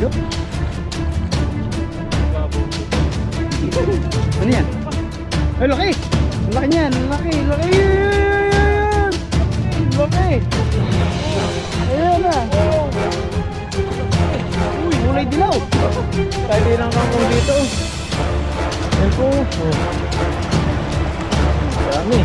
Yup. Ano yan? Ay, laki! Ang laki niyan! Ang laki! Laki! Ayan! Laki! Ayan na! Uy, mulay dilaw! Kahit din ang kangkong dito. Ayan po. Dami.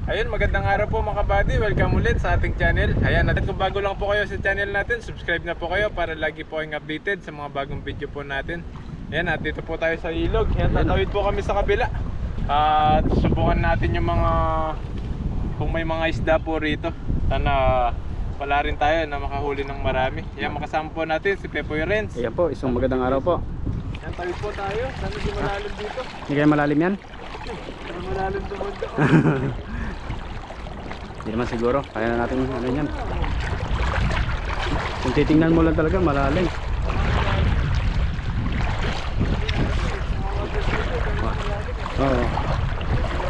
Ayun, magandang araw po mga kabady. Welcome ulit sa ating channel. Ayan, natin kung bago lang po kayo sa channel natin, subscribe na po kayo para lagi po kayong updated sa mga bagong video po natin. Ayan, at dito po tayo sa ilog. Ayan, tatawid po kami sa kabila. At subukan natin yung mga, kung may mga isda po rito. Sana wala rin tayo na makahuli ng marami. Ayan, makasama po natin si Pepoy Renz. Ayan po, isang magandang araw po. Ayan, tawid po tayo. Sana di malalim dito. Hindi kayo malalim yan? Sana malalim dumunta. Hindi naman siguro, kaya na natin ano yan. Kung titingnan mo lang talaga, malalim. Oo.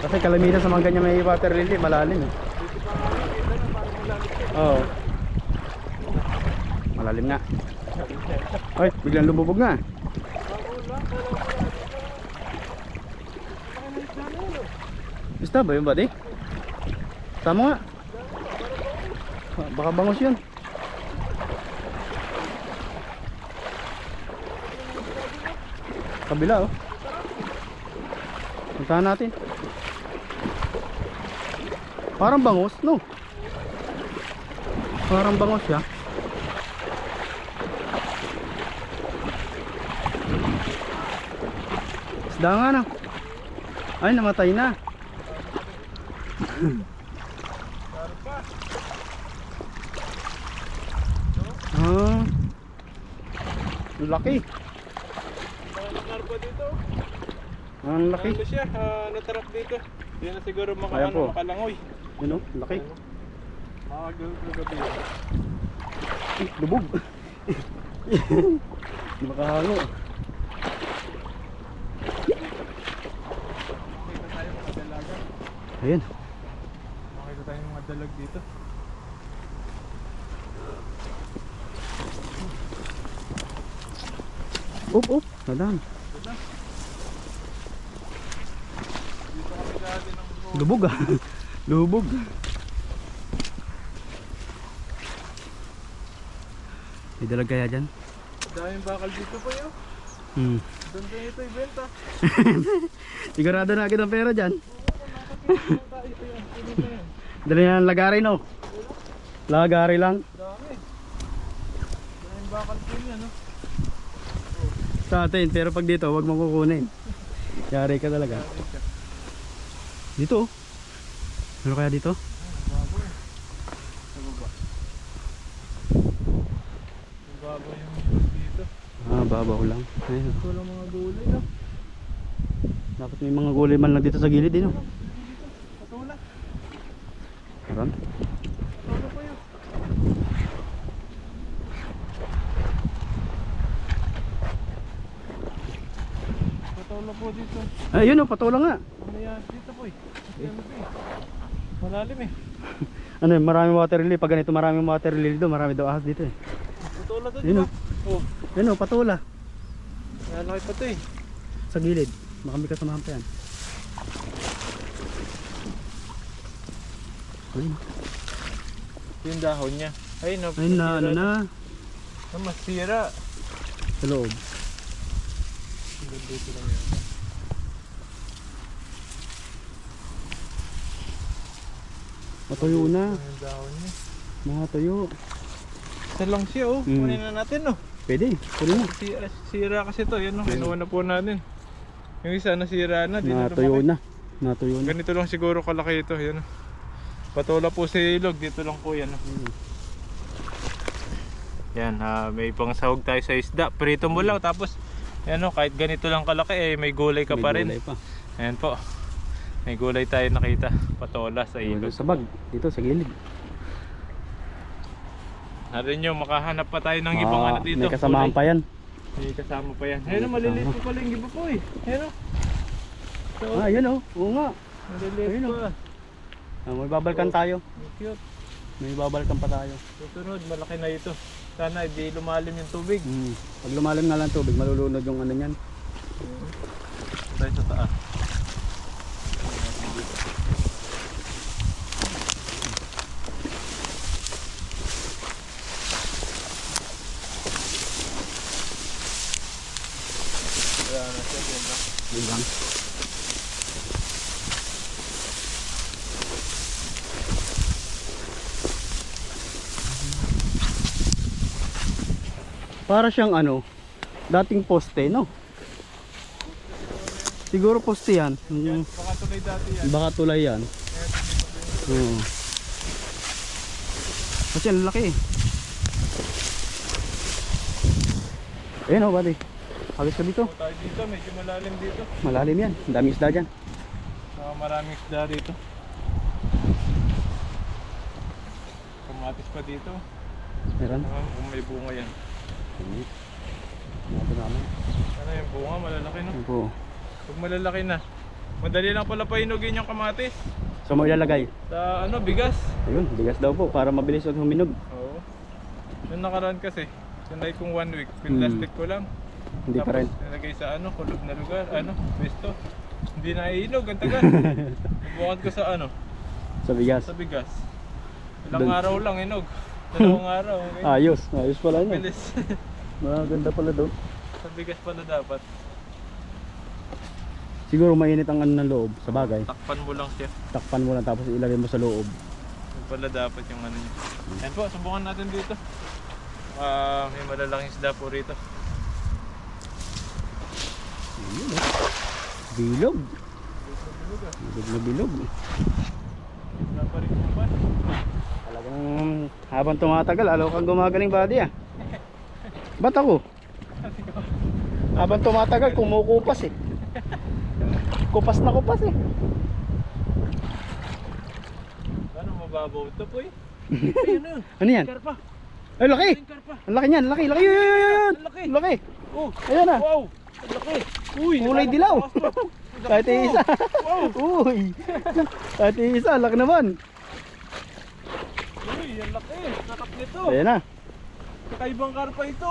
Kasi kalamitan sa mga ganyan may water lily, malalim eh. Oo. Malalim nga. Ay, biglang lumubog nga. Basta ba yun, buddy? Tama nga. Baka bangos yun. Kabila oh. Puntahan natin. Parang bangos, no? Parang bangos siya. Isda nga na. Ay, namatay na. Ang laki. Narpo dito. Ang laki. Ano siya? Natrap dito. Hindi na siguro Ayan po. makalangoy. Yun o, laki. Makagulog na gabi. Lubog. Hindi makahalo. Makita tayo mga dalaga. Ayan. Makita tayo mga dalag dito. Up, nadaan. Dito kami dati ng Lubog ah. Lubog. May dalag kaya dyan? daming bakal dito po yun. Doon ito ibenta. Sigurado na agad ang pera dyan. Ito yan. Dali na ang lagari no. Lagari lang. Dami. Daming bakal po yan, no? Sa atin, pero pag dito, wag mong kukunin. Yari ka talaga. Dito oh. Ano kaya dito? Babo eh. Sa baba. Ang babo yung dito. Ah, babaw lang. Ayun. Ito lang mga gulay lang. Dapat may mga gulay man lang dito sa gilid din oh. Patula. Meron? Patula po yun. Patula po dito. Ay, yun oh, patola nga. Ano yan dito po eh. Malalim eh. Ano, maraming water lily. Pag ganito maraming water lily doon, marami daw ahas dito eh. Patula to, Yun diba? oh. Oh. Yun oh, patola. Malaki pa to eh. Sa gilid. Baka may kasamahan pa yan. Ayun. Yung dahon niya. Ay, no, Ayun na, ano na. masira. Sa loob. Dito lang yan. Matuyo na. Yung dahon niya. Mga tuyo. Isa lang siya oh. Kunin na natin no. Pwede, tuloy na. Sira kasi to. Yan no. Kinuha na po natin. Yung isa nasira na. Di na Natuyo lumaki. na. Natuyo na. Ganito lang siguro kalaki ito. Yan no. Patola po sa ilog. Dito lang po yan no. Yan, may pangsahog tayo sa isda. Prito mo lang tapos yan no, kahit ganito lang kalaki eh may gulay ka May pa rin. gulay pa. Ayan po. May gulay tayo nakita. Patola sa Dito ilog. sa bag, dito sa gilid. Narin nyo, makahanap pa tayo ng ibang ano dito. May kasamahan gulay. pa yan. May kasama pa yan. Ayun, maliliit pa pala yung iba po eh. Ayun o. So, Ayun oh. Oo nga. maliliit ayun, pa. May babalkan tayo. Cute. May babalkan pa tayo. Susunod, malaki na ito. Sana hindi lumalim yung tubig. Pag lumalim nga lang tubig, malulunod yung ano niyan. Tayo sa taas. Wala na siya dyan na. Yun lang. Para siyang ano, dating poste, no? Siguro poste yan. Baka tuloy dati yan. Baka tulay yan. Oo. Kasi ang laki eh. Ayun oh, buddy. Hagis ka dito. Tayo dito, medyo malalim dito. Malalim yan. Ang daming isda dyan. Maraming isda dito. Kamatis pa dito. Meron. Kung may bunga yan. Ito namin. Ano yung bunga? Malalaki no? Ito po. Pag malalaki na, madali lang pala painugin yung kamatis. So mo ilalagay. Sa ano, bigas. Ayun, bigas daw po para mabilis at huminog. Oo. Yung nakaraan kasi, sanay kong 1 week, pinlastic ko lang. Hindi pa rin. Tapos nilagay sa ano, kulog na lugar, ano, pwesto. Hindi na iilog, ang tagal. Bukat ko sa ano, Sa bigas. sa bigas. Ilang Dun- araw lang inog. 2 araw. Okay. Ayos. Ayos pala yun. Bilis. Maganda pala doon. Sa bigas pala dapat. Siguro mainit ang ano ng loob sa bagay. Takpan mo lang siya. Takpan mo lang tapos ilagay mo sa loob. Yun pala dapat yung ano niya. Yan po, subukan natin dito. May malalaking isda po rito. Ayun, oh. Bilog. Bilog na bilog. Wala pa rin po ba? Talagang habang tumatagal, alaw kang gumagaling body ah. Ba't ako? Habang tumatagal, kumukupas eh. Kupas na kupas eh. Ano, mababaw ito po eh. Ayun na. Ano yan? Karpa. Ay, laki! Ayun, karpa. Ang laki niyan, laki, laki! Yun! Ang laki. Laki! Oh, Ayan na! wow. Ang laki. Uy, Kulay dilaw! Kahit isa! Wow. Uy! Kahit isa, laki naman! Uy, ang laki. Nakap nito. Ayan na! Kakaibang karpa ito.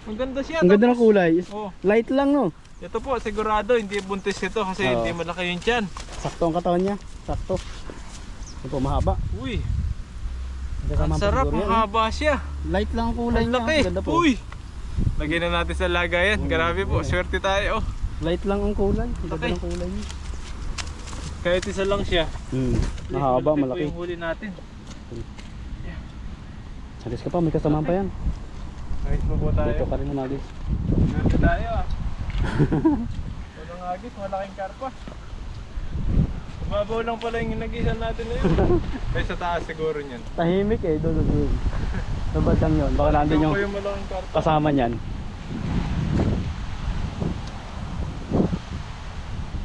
Ang ganda siya. Ang ganda ng Tapos- kulay. Oh, Light lang no? ito po, sigurado hindi buntis ito kasi Oo. hindi malaki yung tiyan. Sakto ang katawan niya. Sakto. Ito po, mahaba. Uy, Kasama ang pa sarap, siguro yan, mahaba siya. Light lang ang kulay Ang niya. laki. Ang ganda po. Uy. Lagyan na natin sa lagayan. Grabe po, swerte tayo. Light lang ang kulay. Ang ganda Laki. ng kulay niya. Kahit isa lang siya. Mahaba, Malaki po malaki. yung huli natin. Agis ka pa, may kasama pa yan. Agis pa po tayo. Dito ka rin na magis. Swerte tayo ah. Walang agis, malaking karpa. Mababaw lang pala yung nagisan natin na yun. Ay sa taas siguro niyan. Tahimik eh, doon. Sabad lang yun. Baka nandun yung Ito po yung malaking karpa. kasama niyan.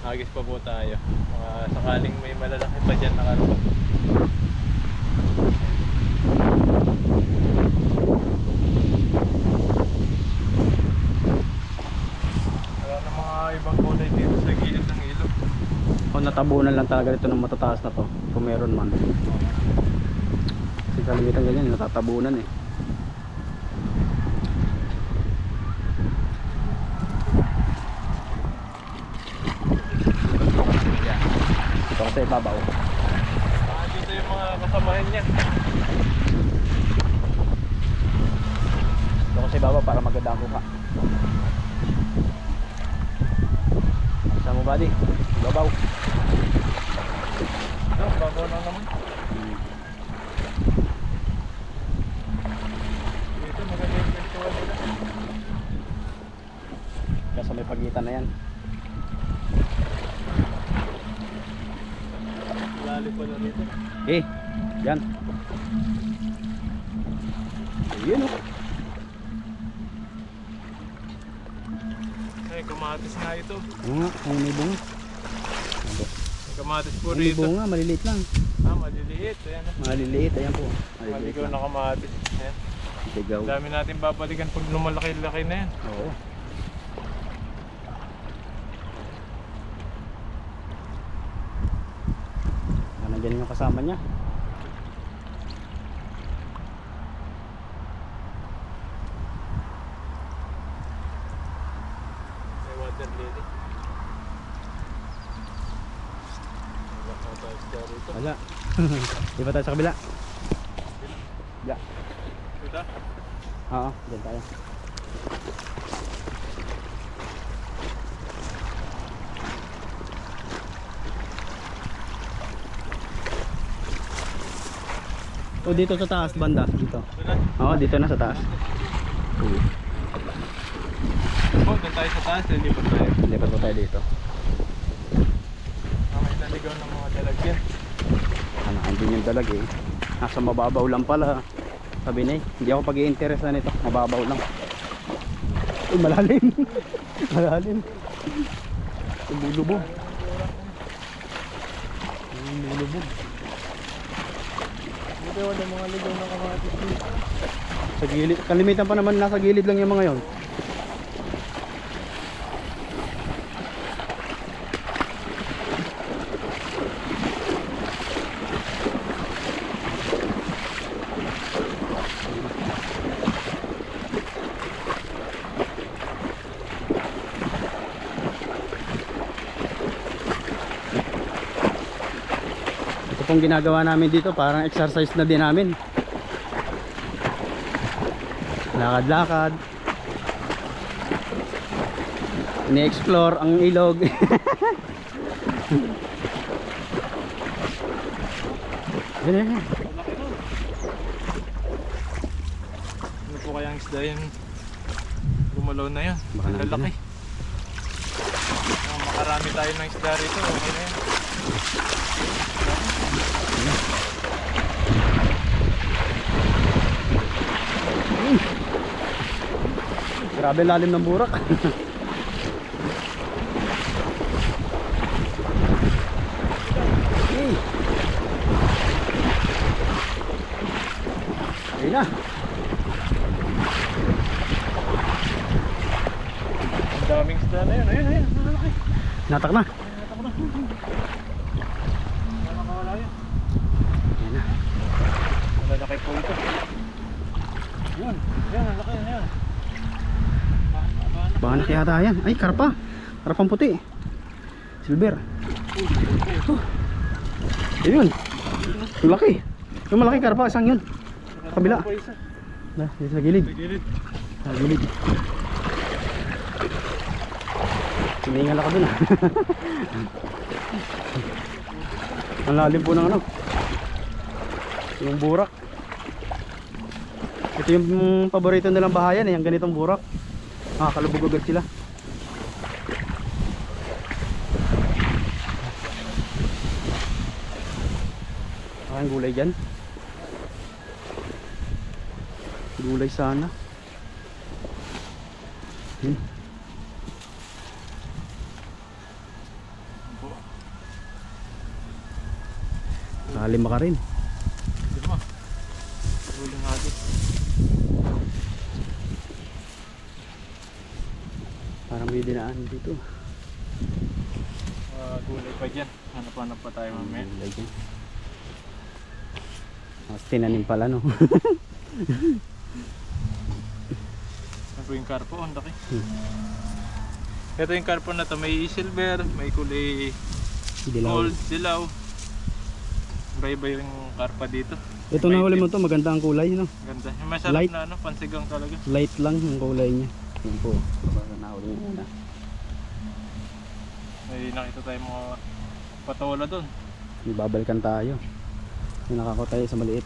Agis pa po tayo. Mga sakaling may malalaki pa dyan na karpa. Wala na mga ibang kulay dito sa gilid ng ilog. O natabunan lang talaga ito ng matataas na to. Kung meron man. Kasi kalimitan ganyan, natatabunan eh. Ito kasi ibabaw. Dito yung mga kasamahan niya. Ito kasi ibabaw para maganda ang mukha. Saan mo buddy? Ibabaw. Bago lang naman. Dito maganda yung pintuan nila. Kasi may pagitan na yan. Lalo pala rito. Eh, yan. Ayun oh. Ay, kamatis nga ito. Ano nga, kung may bunga. Kamatis po May rito. bunga, maliliit lang. Ah, maliliit. Ayan. Maliliit, ayan po. Maliliit Maligaw lang. na kamatis. Ayan. Ligaw. Ang dami natin babalikan pag lumalaki-laki na yan. Oo. Nandiyan yung kasama niya. May water lily. Wala pa tayo sa rito. Wala. Di ba tayo sa kabila? Kabila. Dito? Oo, dyan tayo. O dito sa taas banda, dito. Oo, dito na sa taas. Po, doon tayo sa taas. Lilipat tayo. Lipat po tayo dito. May naligaw ng mga dalagyan. Ano, andun yung dalag eh. Nasa mababaw lang pala. Sabi na eh, hindi ako pag-i-interest na nito. Mababaw lang. Uy, malalim. Malalim. Lumulubog. Lumulubog. Dito wala mga ligaw ng kamatis dito. Sa gilid. Kalimitan pa naman nasa gilid lang yung mga yon. Pong ginagawa namin dito parang exercise na din namin. Lakad-lakad. Ini-explore ang ilog. Yan. Ano po kayang isda yun? Gumalaw na yun. Baka Ang nandun lalaki. Makarami tayo ng isda rito. Okay na yan. Grabe lalim ng burak. Hey. Ayun na. Ang daming isda na yun. Ayun. Lalaki. Natak na. Nakakawala yun. Ayun na. Malalaki po ito. Yun. Yan. Ang laki na yan. Bahanak yata yan. Ay, karpa. Karpang puti. Silver. Oh. Ayun. Yung laki. Yung malaki karpa, isang yun. Sa kabila. Dito sa gilid. Sa gilid. Sa gilid. Siningal ako dun ah. Ang lalim po ng ano. Yung burak. Ito yung paborito nilang bahayan eh, yung ganitong burak. Kalubog agad sila. Ang gulay dyan. Gulay sana. Lalim ka rin. Dito mo. Uling natin. Parang may dinaan dito. Gulay pa dyan. Hanap-hanap pa tayo mamaya. Gulay dyan. Mas tinanim pala no. Ano po yung karpo? Ang laki. Ito yung karpo na to. May silver, may kulay Dilaw. gold, dilaw. Iba-iba yung karpa dito. Ito na huli mo to, maganda ang kulay no. Ganda. Yung masarap Light. na ano, pansigang talaga. Light lang yung kulay niya. Yan po. Nahuli mo na. May nakita tayong mga patola doon. Ibabalikan tayo. Yung nakako tayo sa maliit.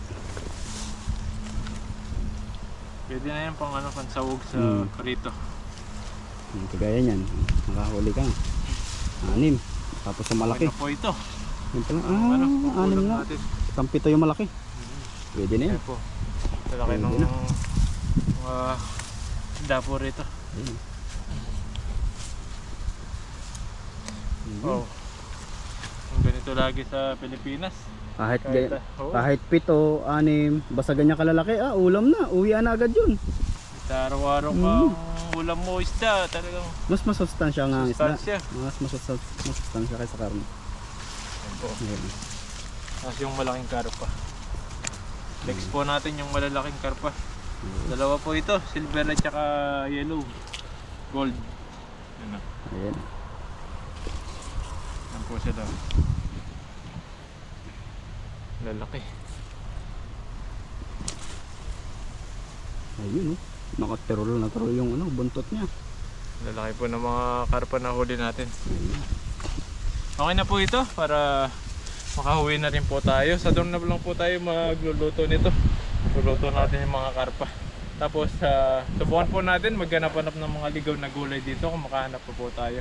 Pwede na yan pang ano, pansawog sa karito. Yung kagaya niyan. Nakahuli ka. 6. Tapos sa malaki. Okay na po ito. Yun pala. Ano, 6 nga. natin. Tampito yung malaki. Pwede na yan. Ayan po. Talaki Pwede ng na. mga dapo rito. Ayun. Oh. Ang ganito dito lagi sa Pilipinas. Kahit, Oo. kahit 7, 6, basta ganyan kalalaki, ulam na, uwian na agad yun. Sa araw-araw kang ulam mo isda, talagang Mas masustansya nga ang isda. sustansya. Mas masustansya kaysa karne. Yan po. Ayan. Tapos yung malaking karpa. Next po natin yung malalaking karpa. Dalawa po ito, silver at saka yellow. Gold. Yan na. Ayan. Yan po sila. Lalaki. Ayun, nakaterol na terol yung buntot niya. Lalaki po ng mga karpa na huli natin. Okay na po ito para makahuwi na rin po tayo. Sa dorm na lang po tayo magluluto nito. Luluto natin yung mga karpa. Tapos subukan po natin maghanap-hanap ng mga ligaw na gulay dito kung makahanap po tayo.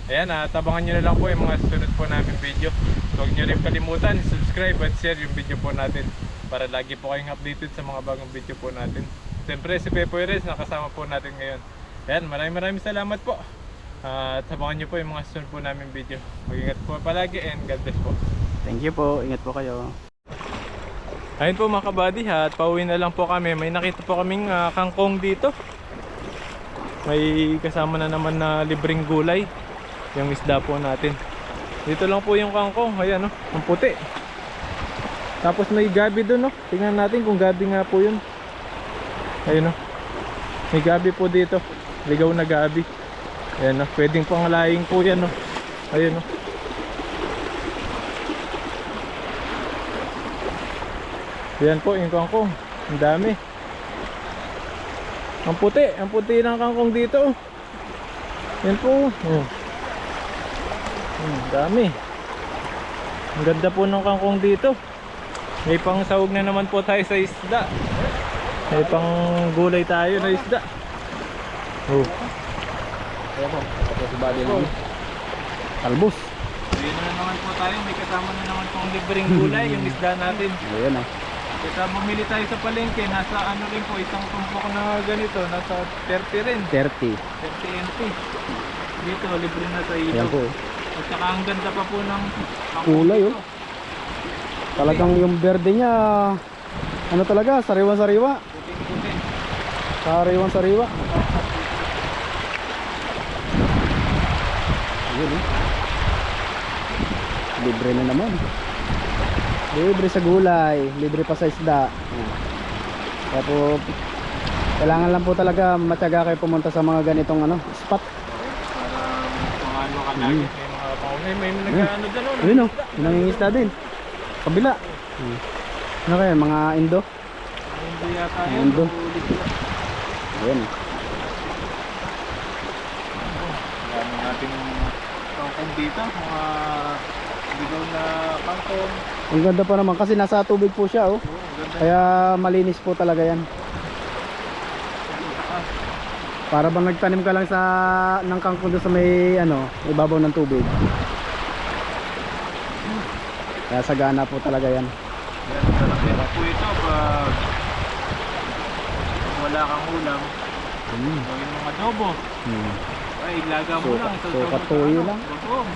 Ayan, tabangan nyo na lang po yung mga susunod po namin video. Huwag nyo rin kalimutan, subscribe at share yung video po natin para lagi po kayong updated sa mga bagong video po natin. Siyempre si Pepoy Rez nakasama po natin ngayon. Ayan, maraming salamat po. At sabangan nyo po yung mga susunod po namin video. Mag-ingat po palagi and God bless po. Thank you po, ingat po kayo. Ayun po mga kabady, at pauwi na lang po kami. May nakita po kaming kangkong dito. May kasama na naman na libreng gulay. Yung isda po natin. Dito lang po yung kangkong. Ayan, ang puti. Tapos may gabi doon, tingnan natin kung gabi nga po yun. Ayun, may gabi po dito. Ligaw na gabi. Ayan, pwedeng pangalaing po yan. Ayun, Yan po yung kangkong. Ang dami. Ang puti ng kangkong dito. Yan po. Dami. Ang ganda po ng kangkong dito. May pang sahog na naman po tayo sa isda. May pang gulay tayo na isda. Ayan po, tapos si body naman. Talbos. Ayun na naman po tayo. May kasama na naman pong libreng gulay yung isda natin. Ayan Kaya bumili tayo sa palengke, nasa ano rin po, isang tumpok na ganito, nasa 30 rin. 30. 30 NT. Dito, libre na sa Ayan ilog. po. At saka ang ganda pa po ng Kulay, talagang yung berde niya, ano talaga, sariwa-sariwa. puting-puti. Sariwan-sariwa. Ayun, libre na naman. Libre sa gulay, libre pa sa isda. Kaya po, kailangan lang po talaga matyaga kayo pumunta sa mga ganitong spot. Para pangano ka lagi. May mga paunay, may nag-ano dyan. Ayun nangingisda din. Kabila. Ano kayo, mga Indo? Hindi yata yun. Indo. Ulit sila. Ayun. Dami natin kangkong dito. Mga ligaw na kangkong. Ang ganda pa naman kasi nasa tubig po siya. Oo, ang ganda. Kaya malinis po talaga yan. Para bang nagtanim ka lang ng kangkong doon sa may ibabaw ng tubig. Kaya sagana po talaga yan. Yan talaga po ito pag wala kang ulam. Gawin mong adobo. Ay, ilaga mo Suka- lang. suka toyo lang. Butong.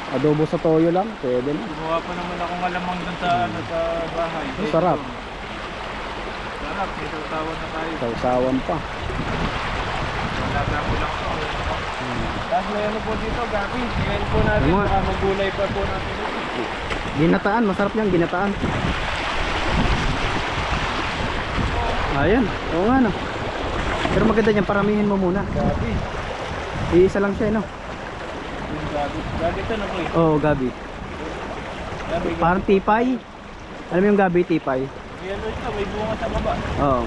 Adobo sa toyo lang, pwede na. Gumawa pa naman akong alamang dun sa, sa bahay. Ang sarap. Sarap, may tawtawan na tayo. Sausawan pa. Ilaga mo lang ito. Tapos may ano po dito, gabi. Ngayon po natin, Ano nga? baka magulay pa po natin ito. Ginataan, masarap yan, ginataan. Ayan, oo nga Pero maganda niyan, paramihin mo muna. Gabi. Iisa lang siya, Yung gabi. Gabi ito na po eh. Oo, gabi. Gabi. Parang tipay. Alam mo yung gabi, tipay? May ano ito, may bunga sa baba. Oo.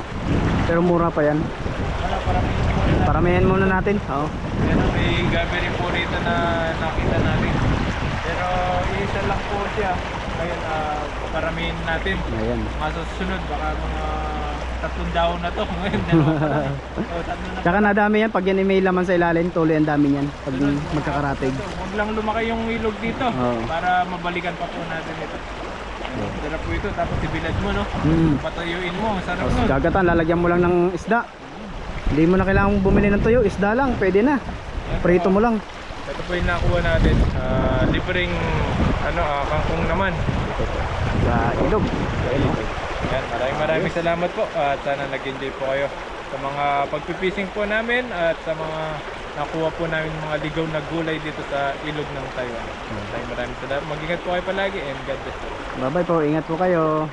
Pero mura pa yan. Wala, paramihin. Paramihin muna natin. Oo. Yan, may gabi rin po rito na nakita natin. Pero isa lang po siya. Ngayon, paramihin natin. Ayan. Mga susunod, baka mga 3 daon na to. Ngayon, dalawa pa lang. So, 3 na. Tsaka nadami yan, pag yan may laman sa ilalim, tuloy ang dami yan. Pag magkakaratig. Huwag lang lumaki yung ilog dito. Oo. Para mabalikan pa po natin ito. Sarap po ito. Tapos ibilad mo, no? Patuyuin mo. Sarap Tapos nun. gagatan, lalagyan mo lang ng isda. Hindi mo na kailangang bumili ng tuyo, isda lang, pwede na. Prito mo lang. Ito po yung nakuha natin. Libreng kangkong naman. Dito po. Sa ilog. Sa ilog. Yan, maraming salamat po at sana nag-enjoy po kayo sa mga pagpipising po namin at sa mga nakuha po namin mga ligaw na gulay dito sa ilog ng Taiwan. Maraming salamat. Mag-ingat po kayo palagi and God bless. Bye bye po. Ingat po kayo.